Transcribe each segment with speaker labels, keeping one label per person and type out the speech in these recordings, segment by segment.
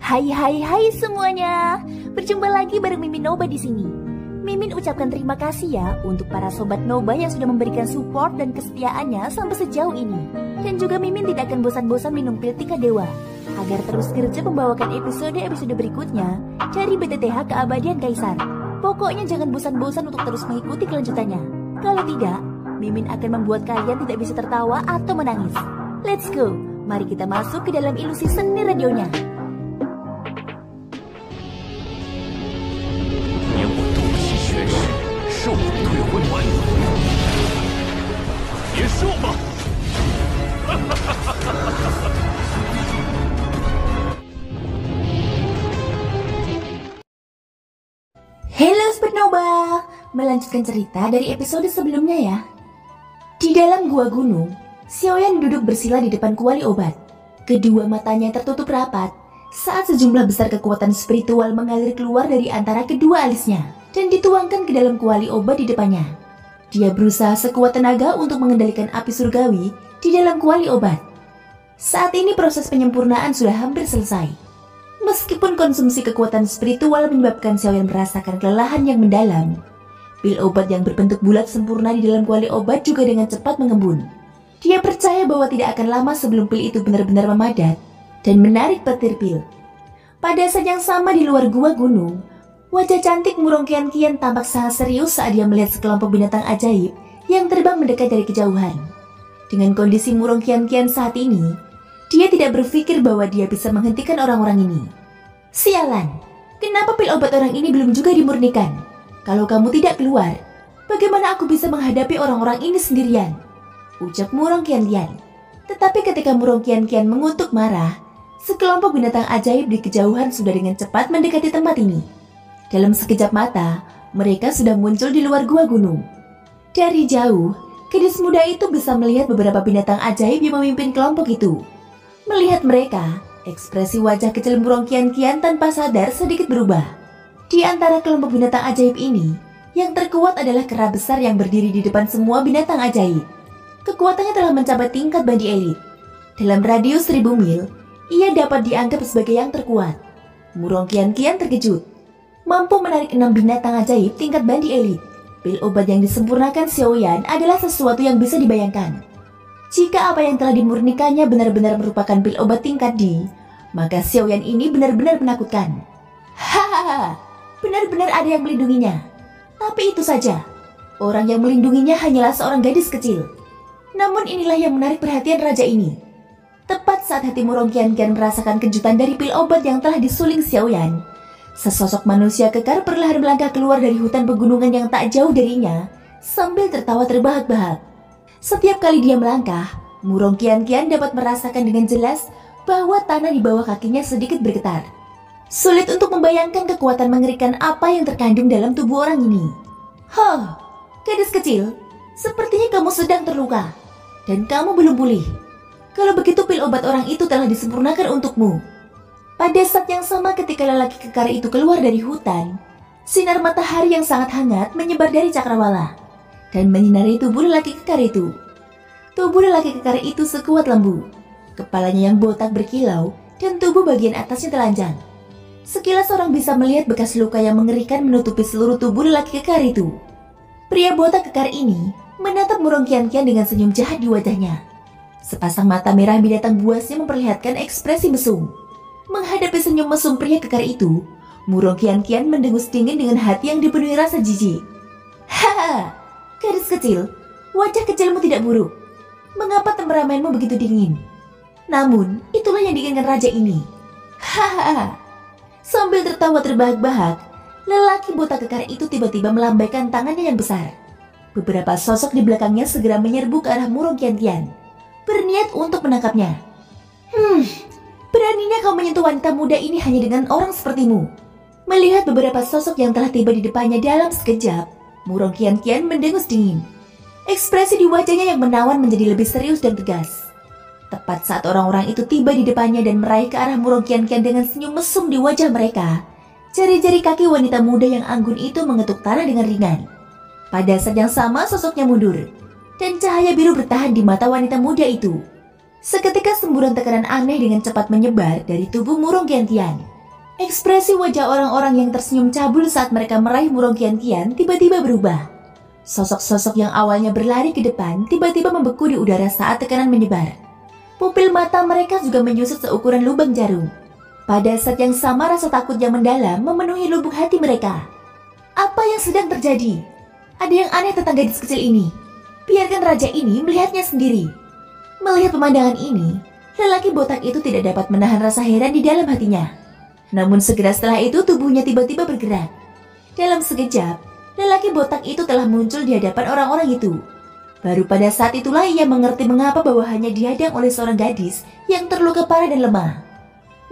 Speaker 1: Hai hai hai semuanya. Berjumpa lagi bareng Mimin Noba di sini. Mimin ucapkan terima kasih ya untuk para sobat Noba yang sudah memberikan support dan kesetiaannya sampai sejauh ini. Dan juga Mimin tidak akan bosan-bosan minum pil tingkat dewa agar terus kerja membawakan episode-episode berikutnya dari BTTH Keabadian Kaisar. Pokoknya jangan bosan-bosan untuk terus mengikuti kelanjutannya. Kalau tidak, Mimin akan membuat kalian tidak bisa tertawa atau menangis. Let's go, mari kita masuk ke dalam ilusi seni radionya. Halo Supernova, melanjutkan cerita dari episode sebelumnya ya. Di dalam gua gunung, Xiaoyan duduk bersila di depan kuali obat. Kedua matanya tertutup rapat saat sejumlah besar kekuatan spiritual mengalir keluar dari antara kedua alisnya dan dituangkan ke dalam kuali obat di depannya. Dia berusaha sekuat tenaga untuk mengendalikan api surgawi di dalam kuali obat. Saat ini proses penyempurnaan sudah hampir selesai. Meskipun konsumsi kekuatan spiritual menyebabkan Xiaoyan merasakan kelelahan yang mendalam, pil obat yang berbentuk bulat sempurna di dalam kuali obat juga dengan cepat mengembun. Dia percaya bahwa tidak akan lama sebelum pil itu benar-benar memadat dan menarik petir pil. Pada saat yang sama di luar gua gunung, wajah cantik Murong Qianqian tampak sangat serius saat dia melihat sekelompok binatang ajaib yang terbang mendekat dari kejauhan. Dengan kondisi Murong Qianqian saat ini, dia tidak berpikir bahwa dia bisa menghentikan orang-orang ini. Sialan, kenapa pil obat orang ini belum juga dimurnikan? Kalau kamu tidak keluar, bagaimana aku bisa menghadapi orang-orang ini sendirian? Ucap Murong Qianqian. Tetapi ketika Murong Qianqian mengutuk marah, sekelompok binatang ajaib di kejauhan sudah dengan cepat mendekati tempat ini. Dalam sekejap mata, mereka sudah muncul di luar gua gunung. Dari jauh, gadis muda itu bisa melihat beberapa binatang ajaib yang memimpin kelompok itu. Melihat mereka, ekspresi wajah kecil Murong Qianqian tanpa sadar sedikit berubah. Di antara kelompok binatang ajaib ini, yang terkuat adalah kera besar yang berdiri di depan semua binatang ajaib. Kekuatannya telah mencapai tingkat bandi elit. Dalam radius 1000 mil, ia dapat dianggap sebagai yang terkuat. Murong Qianqian terkejut. Mampu menarik 6 binatang ajaib tingkat bandi elit. Pil obat yang disempurnakan Xiaoyan adalah sesuatu yang bisa dibayangkan. Jika apa yang telah dimurnikannya benar-benar merupakan pil obat tingkat D, maka Xiaoyan ini benar-benar menakutkan. Hahaha, benar-benar ada yang melindunginya. Tapi itu saja, orang yang melindunginya hanyalah seorang gadis kecil. Namun inilah yang menarik perhatian raja ini. Tepat saat hati Murong Qianqian merasakan kejutan dari pil obat yang telah disuling Xiaoyan, sesosok manusia kekar perlahan melangkah keluar dari hutan pegunungan yang tak jauh darinya sambil tertawa terbahak-bahak. Setiap kali dia melangkah, Murong Qianqian dapat merasakan dengan jelas bahwa tanah di bawah kakinya sedikit bergetar. Sulit untuk membayangkan kekuatan mengerikan apa yang terkandung dalam tubuh orang ini. Huh, gadis kecil, sepertinya kamu sedang terluka dan kamu belum pulih. Kalau begitu pil obat orang itu telah disempurnakan untukmu. Pada saat yang sama ketika lelaki kekar itu keluar dari hutan, sinar matahari yang sangat hangat menyebar dari cakrawala dan menyinari tubuh lelaki kekar itu. Tubuh lelaki kekar itu sekuat lembu, kepalanya yang botak berkilau dan tubuh bagian atasnya telanjang. Sekilas orang bisa melihat bekas luka yang mengerikan menutupi seluruh tubuh lelaki kekar itu. Pria botak kekar ini menatap Murong Qianqian dengan senyum jahat di wajahnya. Sepasang mata merah binatang buasnya memperlihatkan ekspresi mesum. Menghadapi senyum mesum pria kekar itu, Murong Qianqian mendengus dingin dengan hati yang dipenuhi rasa jijik. Haha, gadis kecil, wajah kecilmu tidak buruk. Mengapa temperamenmu begitu dingin? Namun, itulah yang diinginkan raja ini. Hahaha. Sambil tertawa terbahak-bahak, lelaki botak kekar itu tiba-tiba melambaikan tangannya yang besar. Beberapa sosok di belakangnya segera menyerbu ke arah Murong Qianqian, berniat untuk menangkapnya. Beraninya kau menyentuh wanita muda ini hanya dengan orang sepertimu. Melihat beberapa sosok yang telah tiba di depannya dalam sekejap, Murong Qianqian mendengus dingin. Ekspresi di wajahnya yang menawan menjadi lebih serius dan tegas. Tepat saat orang-orang itu tiba di depannya dan meraih ke arah Murong Qianqian dengan senyum mesum di wajah mereka, jari-jari kaki wanita muda yang anggun itu mengetuk tanah dengan ringan. Pada saat yang sama sosoknya mundur, dan cahaya biru bertahan di mata wanita muda itu. Seketika semburan tekanan aneh dengan cepat menyebar dari tubuh Murong Qianqian Ekspresi wajah orang-orang yang tersenyum cabul saat mereka meraih Murong Qianqian tiba-tiba berubah. Sosok-sosok yang awalnya berlari ke depan tiba-tiba membeku di udara saat tekanan menyebar. Pupil mata mereka juga menyusut seukuran lubang jarum. Pada saat yang sama rasa takut yang mendalam memenuhi lubuk hati mereka. Apa yang sedang terjadi? Ada yang aneh tentang gadis kecil ini. Biarkan raja ini melihatnya sendiri. Melihat pemandangan ini, lelaki botak itu tidak dapat menahan rasa heran di dalam hatinya. Namun segera setelah itu tubuhnya tiba-tiba bergerak. Dalam sekejap, lelaki botak itu telah muncul di hadapan orang-orang itu. Baru pada saat itulah ia mengerti mengapa bawahannya dihadang oleh seorang gadis yang terluka parah dan lemah.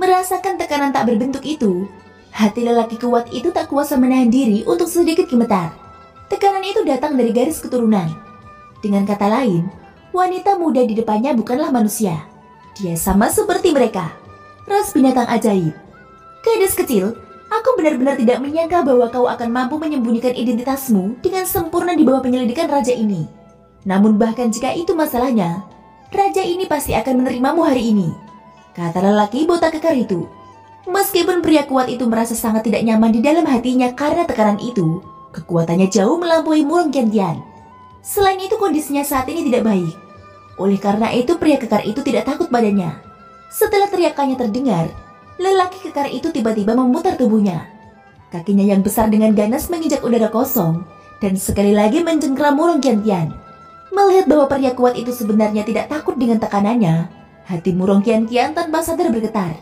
Speaker 1: Merasakan tekanan tak berbentuk itu, hati lelaki kuat itu tak kuasa menahan diri untuk sedikit gemetar. Tekanan itu datang dari garis keturunan. Dengan kata lain, wanita muda di depannya bukanlah manusia. Dia sama seperti mereka, ras binatang ajaib. Gadis kecil, aku benar-benar tidak menyangka bahwa kau akan mampu menyembunyikan identitasmu dengan sempurna di bawah penyelidikan raja ini. Namun bahkan jika itu masalahnya, raja ini pasti akan menerimamu hari ini, kata lelaki botak kekar itu. Meskipun pria kuat itu merasa sangat tidak nyaman di dalam hatinya karena tekanan itu, kekuatannya jauh melampaui Murong Qianqian. Selain itu kondisinya saat ini tidak baik. Oleh karena itu pria kekar itu tidak takut padanya. Setelah teriakannya terdengar, lelaki kekar itu tiba-tiba memutar tubuhnya. Kakinya yang besar dengan ganas menginjak udara kosong dan sekali lagi mencengkeram Murong Qianqian. Melihat bahwa pria kuat itu sebenarnya tidak takut dengan tekanannya, hati Murong Qianqian tanpa sadar bergetar.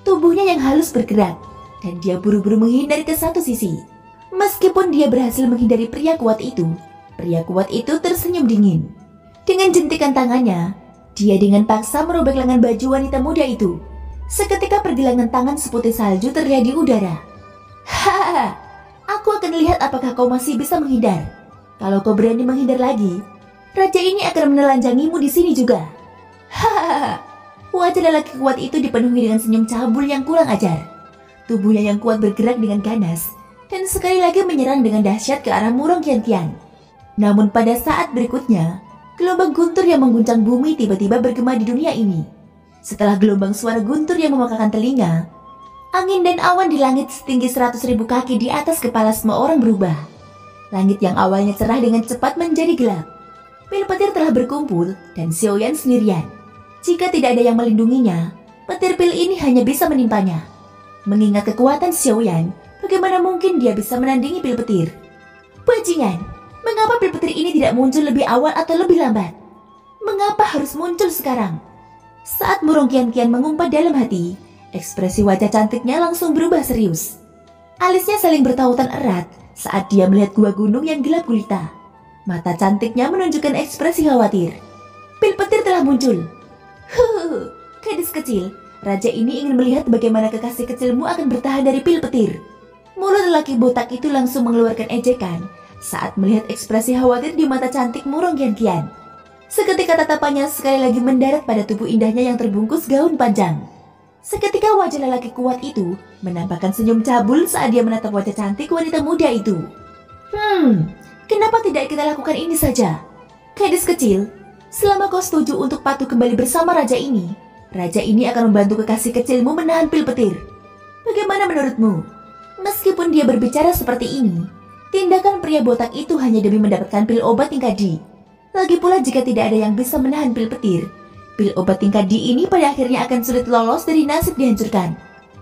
Speaker 1: Tubuhnya yang halus bergerak dan dia buru-buru menghindari ke satu sisi. Meskipun dia berhasil menghindari pria kuat itu tersenyum dingin. Dengan jentikan tangannya, dia dengan paksa merobek lengan baju wanita muda itu. Seketika pergelangan tangan seputih salju terlihat di udara. Hahaha, aku akan lihat apakah kau masih bisa menghindar. Kalau kau berani menghindar lagi, raja ini akan menelanjangimu di sini juga. Hahaha, wajah lelaki kuat itu dipenuhi dengan senyum cabul yang kurang ajar. Tubuhnya yang kuat bergerak dengan ganas dan sekali lagi menyerang dengan dahsyat ke arah Murong Qianqian. Namun pada saat berikutnya, gelombang guntur yang mengguncang bumi tiba-tiba bergema di dunia ini. Setelah gelombang suara guntur yang memekakan telinga, angin dan awan di langit setinggi 100.000 kaki di atas kepala semua orang berubah. Langit yang awalnya cerah dengan cepat menjadi gelap. Pil petir telah berkumpul dan Xiaoyan sendirian. Jika tidak ada yang melindunginya, petir pil ini hanya bisa menimpanya. Mengingat kekuatan Xiaoyan, bagaimana mungkin dia bisa menandingi pil petir? Bajingan, mengapa pil petir ini tidak muncul lebih awal atau lebih lambat? Mengapa harus muncul sekarang? Saat Murong Qianqian mengumpat dalam hati, ekspresi wajah cantiknya langsung berubah serius. Alisnya saling bertautan erat saat dia melihat gua gunung yang gelap gulita. Mata cantiknya menunjukkan ekspresi khawatir. Pil petir telah muncul. Gadis kecil, raja ini ingin melihat bagaimana kekasih kecilmu akan bertahan dari pil petir. Mulut lelaki botak itu langsung mengeluarkan ejekan saat melihat ekspresi khawatir di mata cantik Murong Qianqian. Seketika tatapannya sekali lagi mendarat pada tubuh indahnya yang terbungkus gaun panjang. Seketika wajah lelaki kuat itu menampakkan senyum cabul saat dia menatap wajah cantik wanita muda itu. Kenapa tidak kita lakukan ini saja? Gadis kecil, selama kau setuju untuk patuh kembali bersama raja ini akan membantu kekasih kecilmu menahan pil petir. Bagaimana menurutmu? Meskipun dia berbicara seperti ini, tindakan pria botak itu hanya demi mendapatkan pil obat tingkat D. Lagi pula jika tidak ada yang bisa menahan pil petir, pil obat tingkat D ini pada akhirnya akan sulit lolos dari nasib dihancurkan.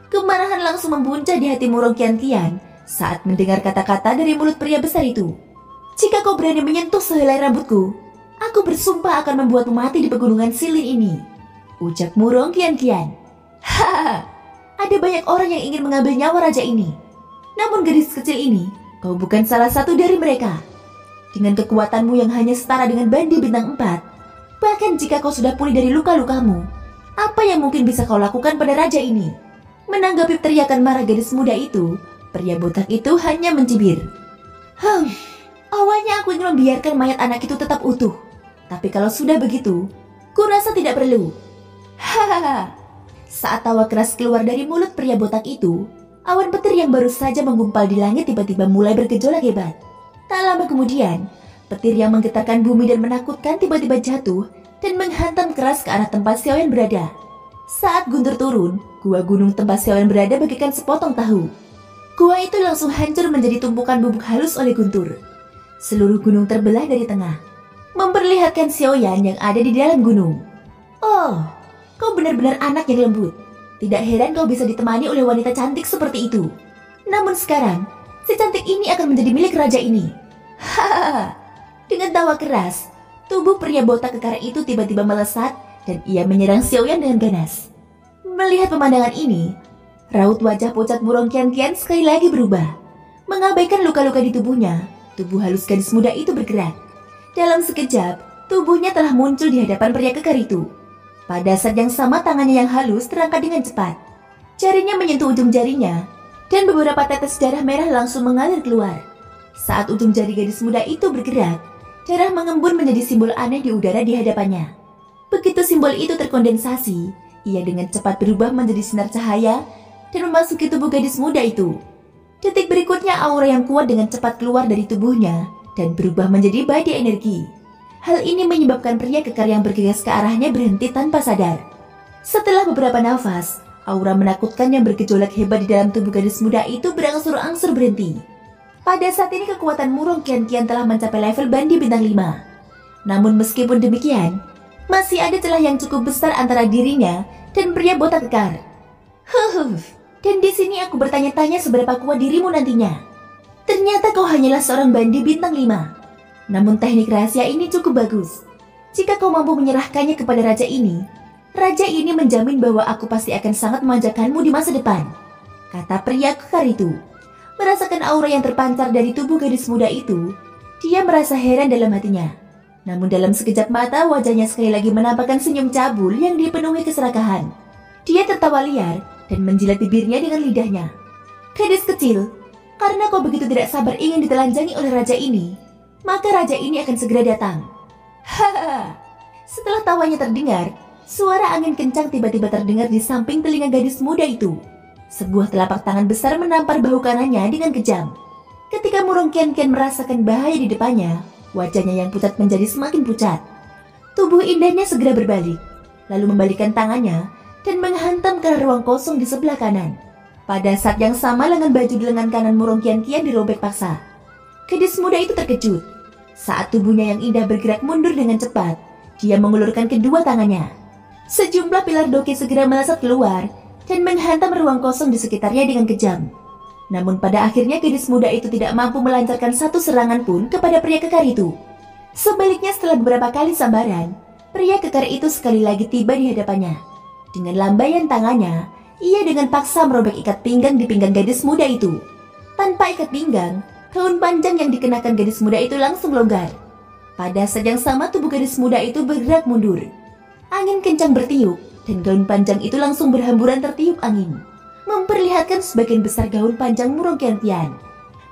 Speaker 1: Kemarahan langsung membuncah di hati Murong Qianqian saat mendengar kata-kata dari mulut pria besar itu. Jika kau berani menyentuh sehelai rambutku, aku bersumpah akan membuatmu mati di pegunungan Silin ini, ucap Murong Qianqian. Hahaha, ada banyak orang yang ingin mengambil nyawa raja ini. Namun gadis kecil ini, kau bukan salah satu dari mereka. Dengan kekuatanmu yang hanya setara dengan Bandi Bintang 4, bahkan jika kau sudah pulih dari luka-lukamu, apa yang mungkin bisa kau lakukan pada raja ini? Menanggapi teriakan marah gadis muda itu, pria botak itu hanya mencibir. Awalnya aku ingin membiarkan mayat anak itu tetap utuh. Tapi kalau sudah begitu, kurasa tidak perlu. Hahaha. Saat tawa keras keluar dari mulut pria botak itu, awan petir yang baru saja menggumpal di langit tiba-tiba mulai bergejolak hebat. Tak lama kemudian, petir yang menggetarkan bumi dan menakutkan tiba-tiba jatuh dan menghantam keras ke arah tempat Xiaoyan berada. Saat guntur turun, gua gunung tempat Xiaoyan berada bagaikan sepotong tahu. Gua itu langsung hancur menjadi tumpukan bubuk halus oleh guntur. Seluruh gunung terbelah dari tengah, memperlihatkan Xiaoyan yang ada di dalam gunung. Oh, kau benar-benar anak yang lembut. Tidak heran kau bisa ditemani oleh wanita cantik seperti itu. Namun sekarang, si cantik ini akan menjadi milik raja ini. Hahaha. Dengan tawa keras, tubuh pria botak kekar itu tiba-tiba melesat dan ia menyerang Xiaoyan dengan ganas. Melihat pemandangan ini, raut wajah pucat Murong Qianqian sekali lagi berubah. Mengabaikan luka-luka di tubuhnya, tubuh halus gadis muda itu bergerak. Dalam sekejap, tubuhnya telah muncul di hadapan pria kekar itu. Pada saat yang sama tangannya yang halus terangkat dengan cepat. Jarinya menyentuh ujung jarinya, dan beberapa tetes darah merah langsung mengalir keluar. Saat ujung jari gadis muda itu bergerak, darah mengembun menjadi simbol aneh di udara di hadapannya. Begitu simbol itu terkondensasi, ia dengan cepat berubah menjadi sinar cahaya dan memasuki tubuh gadis muda itu. Detik berikutnya aura yang kuat dengan cepat keluar dari tubuhnya dan berubah menjadi badai energi. Hal ini menyebabkan pria kekar yang bergegas ke arahnya berhenti tanpa sadar. Setelah beberapa nafas, aura menakutkan yang bergejolak hebat di dalam tubuh gadis muda itu berangsur-angsur berhenti. Pada saat ini kekuatan Murong Qianqian telah mencapai level Bandi bintang 5. Namun meskipun demikian, masih ada celah yang cukup besar antara dirinya dan pria botak kekar. Dan di sini aku bertanya-tanya seberapa kuat dirimu nantinya. Ternyata kau hanyalah seorang Bandi bintang 5. Namun teknik rahasia ini cukup bagus. Jika kau mampu menyerahkannya kepada raja ini menjamin bahwa aku pasti akan sangat memanjakanmu di masa depan, kata pria kekar itu. Merasakan aura yang terpancar dari tubuh gadis muda itu, dia merasa heran dalam hatinya. Namun dalam sekejap mata wajahnya sekali lagi menampakkan senyum cabul yang dipenuhi keserakahan. Dia tertawa liar dan menjilat bibirnya dengan lidahnya. Gadis kecil, karena kau begitu tidak sabar ingin ditelanjangi oleh raja ini, maka raja ini akan segera datang. Hahaha. Setelah tawanya terdengar, suara angin kencang tiba-tiba terdengar di samping telinga gadis muda itu. Sebuah telapak tangan besar menampar bahu kanannya dengan kejam. Ketika Murong Qianqian merasakan bahaya di depannya, wajahnya yang pucat menjadi semakin pucat. Tubuh indahnya segera berbalik, lalu membalikkan tangannya dan menghantam ke ruang kosong di sebelah kanan. Pada saat yang sama lengan baju di lengan kanan Murong Qianqian dirobek paksa. Gadis muda itu terkejut. Saat tubuhnya yang indah bergerak mundur dengan cepat, dia mengulurkan kedua tangannya. Sejumlah pilar doki segera melesat keluar dan menghantam ruang kosong di sekitarnya dengan kejam. Namun pada akhirnya gadis muda itu tidak mampu melancarkan satu serangan pun kepada pria kekar itu. Sebaliknya setelah beberapa kali sambaran, pria kekar itu sekali lagi tiba di hadapannya. Dengan lambaian tangannya, ia dengan paksa merobek ikat pinggang di pinggang gadis muda itu. Tanpa ikat pinggang, gaun panjang yang dikenakan gadis muda itu langsung longgar. Pada saat yang sama tubuh gadis muda itu bergerak mundur. Angin kencang bertiup dan gaun panjang itu langsung berhamburan tertiup angin, memperlihatkan sebagian besar gaun panjang Murong Qianqian.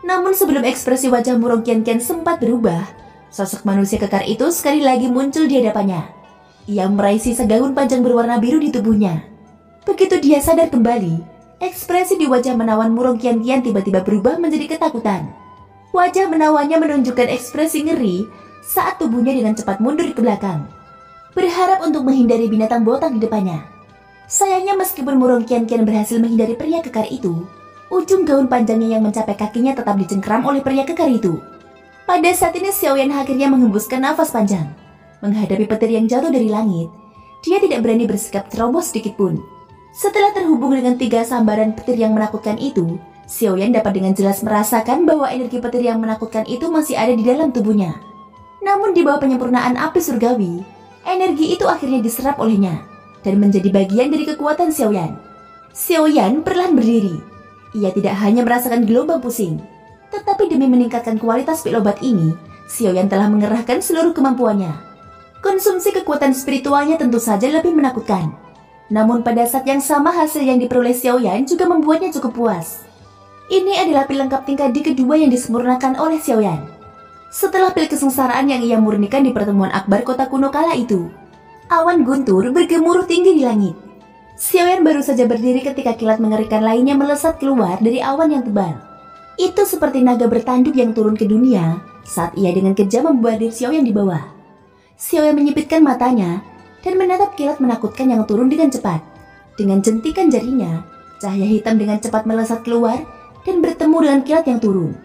Speaker 1: Namun sebelum ekspresi wajah Murong Qianqian sempat berubah, sosok manusia kekar itu sekali lagi muncul di hadapannya. Ia meraih sisa gaun panjang berwarna biru di tubuhnya. Begitu dia sadar kembali, ekspresi di wajah menawan Murong Qianqian tiba-tiba berubah menjadi ketakutan. Wajah menawannya menunjukkan ekspresi ngeri saat tubuhnya dengan cepat mundur ke belakang, berharap untuk menghindari binatang botak di depannya. Sayangnya meskipun Murong Qianqian berhasil menghindari pria kekar itu, ujung gaun panjangnya yang mencapai kakinya tetap dicengkram oleh pria kekar itu. Pada saat ini Xiaoyan akhirnya menghembuskan nafas panjang. Menghadapi petir yang jatuh dari langit, dia tidak berani bersikap ceroboh sedikit pun. Setelah terhubung dengan 3 sambaran petir yang menakutkan itu, Xiaoyan dapat dengan jelas merasakan bahwa energi petir yang menakutkan itu masih ada di dalam tubuhnya. Namun di bawah penyempurnaan api surgawi, energi itu akhirnya diserap olehnya dan menjadi bagian dari kekuatan Xiaoyan. Xiaoyan perlahan berdiri. Ia tidak hanya merasakan gelombang pusing, tetapi demi meningkatkan kualitas pil obat ini, Xiaoyan telah mengerahkan seluruh kemampuannya. Konsumsi kekuatan spiritualnya tentu saja lebih menakutkan. Namun pada saat yang sama hasil yang diperoleh Xiaoyan juga membuatnya cukup puas. Ini adalah pil lengkap tingkat di kedua yang disempurnakan oleh Xiaoyan. Setelah pil kesengsaraan yang ia murnikan di pertemuan akbar kota kuno kala itu, awan guntur bergemuruh tinggi di langit. Xiaoyan baru saja berdiri ketika kilat mengerikan lainnya melesat keluar dari awan yang tebal. Itu seperti naga bertanduk yang turun ke dunia saat ia dengan kejam membordir Xiaoyan di bawah. Xiaoyan menyipitkan matanya dan menatap kilat menakutkan yang turun dengan cepat. Dengan jentikan jarinya, cahaya hitam dengan cepat melesat keluar dan bertemu dengan kilat yang turun.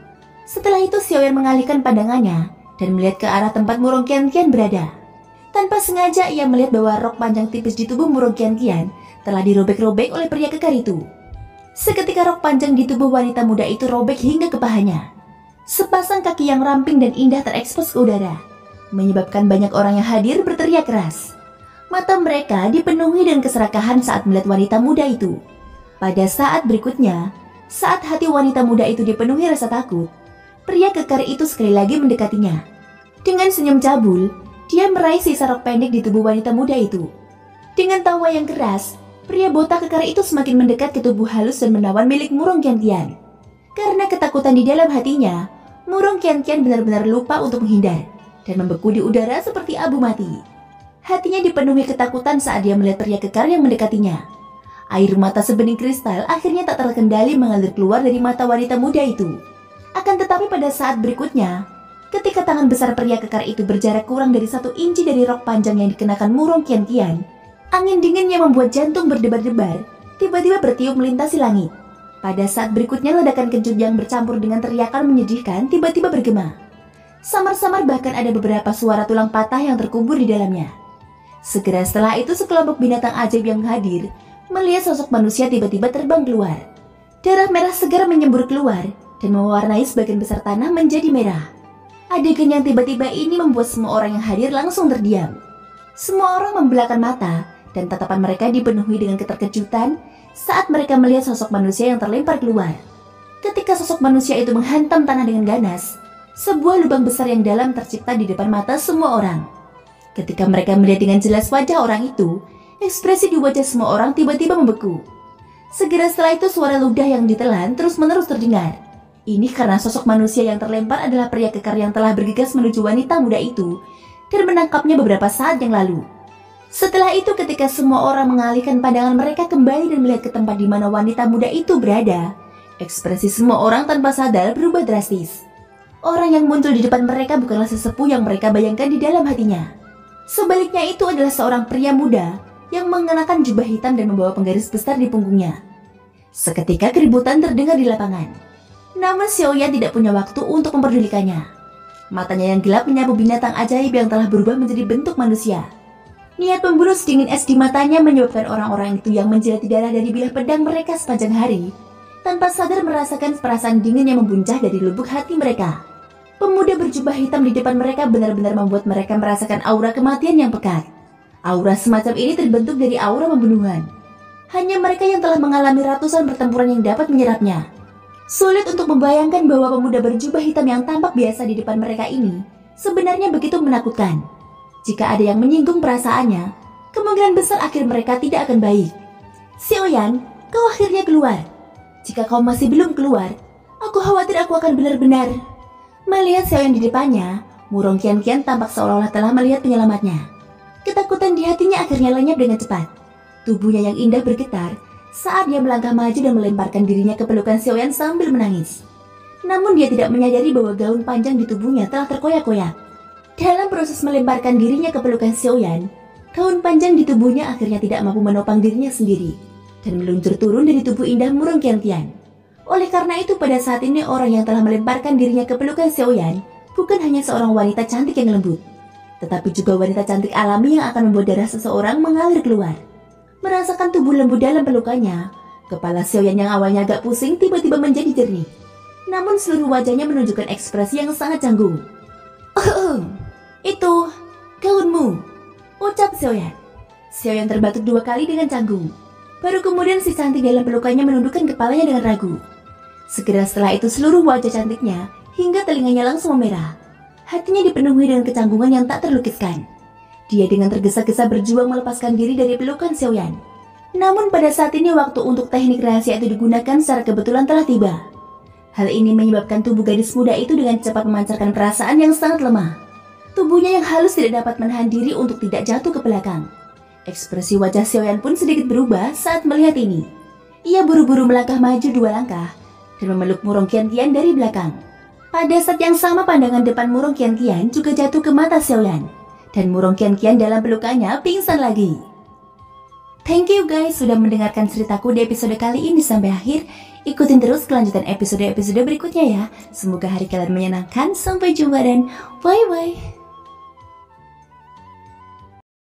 Speaker 1: Setelah itu Xiaoyan mengalihkan pandangannya dan melihat ke arah tempat Murong Qianqian berada. Tanpa sengaja ia melihat bahwa rok panjang tipis di tubuh Murong Qianqian telah dirobek-robek oleh pria kekar itu. Seketika rok panjang di tubuh wanita muda itu robek hingga ke pahanya. Sepasang kaki yang ramping dan indah terekspos ke udara, menyebabkan banyak orang yang hadir berteriak keras. Mata mereka dipenuhi dengan keserakahan saat melihat wanita muda itu. Pada saat berikutnya, saat hati wanita muda itu dipenuhi rasa takut, pria kekar itu sekali lagi mendekatinya. Dengan senyum cabul, dia meraih sisa rok pendek di tubuh wanita muda itu. Dengan tawa yang keras, pria botak kekar itu semakin mendekat ke tubuh halus dan menawan milik Murong Qianqian. Karena ketakutan di dalam hatinya, Murong Qianqian benar-benar lupa untuk menghindar dan membeku di udara seperti abu mati. Hatinya dipenuhi ketakutan saat dia melihat pria kekar yang mendekatinya. Air mata sebening kristal akhirnya tak terkendali mengalir keluar dari mata wanita muda itu. Akan tetapi pada saat berikutnya, ketika tangan besar pria kekar itu berjarak kurang dari 1 inci dari rok panjang yang dikenakan Murong Qianqian, angin dingin yang membuat jantung berdebar-debar tiba-tiba bertiup melintasi langit. Pada saat berikutnya ledakan kejut yang bercampur dengan teriakan menyedihkan tiba-tiba bergema. Samar-samar bahkan ada beberapa suara tulang patah yang terkubur di dalamnya. Segera setelah itu sekelompok binatang ajaib yang hadir melihat sosok manusia tiba-tiba terbang keluar. Darah merah segar menyembur keluar dan mewarnai sebagian besar tanah menjadi merah. Adegan yang tiba-tiba ini membuat semua orang yang hadir langsung terdiam. Semua orang membelahkan mata dan tatapan mereka dipenuhi dengan keterkejutan saat mereka melihat sosok manusia yang terlempar keluar. Ketika sosok manusia itu menghantam tanah dengan ganas, sebuah lubang besar yang dalam tercipta di depan mata semua orang. Ketika mereka melihat dengan jelas wajah orang itu, ekspresi di wajah semua orang tiba-tiba membeku. Segera setelah itu suara ludah yang ditelan terus-menerus terdengar. Ini karena sosok manusia yang terlempar adalah pria kekar yang telah bergegas menuju wanita muda itu dan menangkapnya beberapa saat yang lalu. Setelah itu ketika semua orang mengalihkan pandangan mereka kembali dan melihat ke tempat di mana wanita muda itu berada, ekspresi semua orang tanpa sadar berubah drastis. Orang yang muncul di depan mereka bukanlah sesepuh yang mereka bayangkan di dalam hatinya. Sebaliknya itu adalah seorang pria muda yang mengenakan jubah hitam dan membawa penggaris besar di punggungnya. Seketika keributan terdengar di lapangan. Namun Xiaoyan tidak punya waktu untuk memperdulikannya. Matanya yang gelap menyapu binatang ajaib yang telah berubah menjadi bentuk manusia. Niat membunuh sedingin es di matanya menyebabkan orang-orang itu yang menjilati darah dari bilah pedang mereka sepanjang hari, tanpa sadar merasakan perasaan dingin yang membuncah dari lubuk hati mereka. Pemuda berjubah hitam di depan mereka benar-benar membuat mereka merasakan aura kematian yang pekat. Aura semacam ini terbentuk dari aura pembunuhan. Hanya mereka yang telah mengalami ratusan pertempuran yang dapat menyerapnya. Sulit untuk membayangkan bahwa pemuda berjubah hitam yang tampak biasa di depan mereka ini sebenarnya begitu menakutkan. Jika ada yang menyinggung perasaannya, kemungkinan besar akhir mereka tidak akan baik. Xiaoyan, kau akhirnya keluar. Jika kau masih belum keluar, aku khawatir aku akan benar-benar... Melihat Xiaoyan di depannya, Murong Qianqian tampak seolah-olah telah melihat penyelamatnya. Ketakutan di hatinya akhirnya lenyap dengan cepat. Tubuhnya yang indah bergetar saat dia melangkah maju dan melemparkan dirinya ke pelukan Xiaoyan sambil menangis. Namun dia tidak menyadari bahwa gaun panjang di tubuhnya telah terkoyak-koyak. Dalam proses melemparkan dirinya ke pelukan Xiaoyan, gaun panjang di tubuhnya akhirnya tidak mampu menopang dirinya sendiri dan meluncur turun dari tubuh indah Murong Qianqian. Oleh karena itu pada saat ini orang yang telah melemparkan dirinya ke pelukan Xiaoyan bukan hanya seorang wanita cantik yang lembut, tetapi juga wanita cantik alami yang akan membuat darah seseorang mengalir keluar. Merasakan tubuh lembut dalam pelukannya, kepala Xiaoyan yang awalnya agak pusing tiba-tiba menjadi jernih. Namun seluruh wajahnya menunjukkan ekspresi yang sangat canggung. Itu gaunmu, ucap Xiaoyan. Xiaoyan terbatuk 2 kali dengan canggung. Baru kemudian si cantik dalam pelukannya menundukkan kepalanya dengan ragu. Segera setelah itu seluruh wajah cantiknya hingga telinganya langsung memerah. Hatinya dipenuhi dengan kecanggungan yang tak terlukiskan. Dia dengan tergesa-gesa berjuang melepaskan diri dari pelukan Xiaoyan. Namun pada saat ini waktu untuk teknik rahasia itu digunakan secara kebetulan telah tiba. Hal ini menyebabkan tubuh gadis muda itu dengan cepat memancarkan perasaan yang sangat lemah. Tubuhnya yang halus tidak dapat menahan diri untuk tidak jatuh ke belakang. Ekspresi wajah Xiaoyan pun sedikit berubah saat melihat ini. Ia buru-buru melangkah maju 2 langkah dan memeluk Murong Qianqian dari belakang. Pada saat yang sama pandangan depan Murong Qianqian juga jatuh ke mata Xiaoyan, dan Murong Qianqian dalam pelukannya pingsan lagi. Thank you guys sudah mendengarkan ceritaku di episode kali ini sampai akhir. Ikutin terus kelanjutan episode-episode berikutnya ya. Semoga hari kalian menyenangkan. Sampai jumpa dan bye-bye.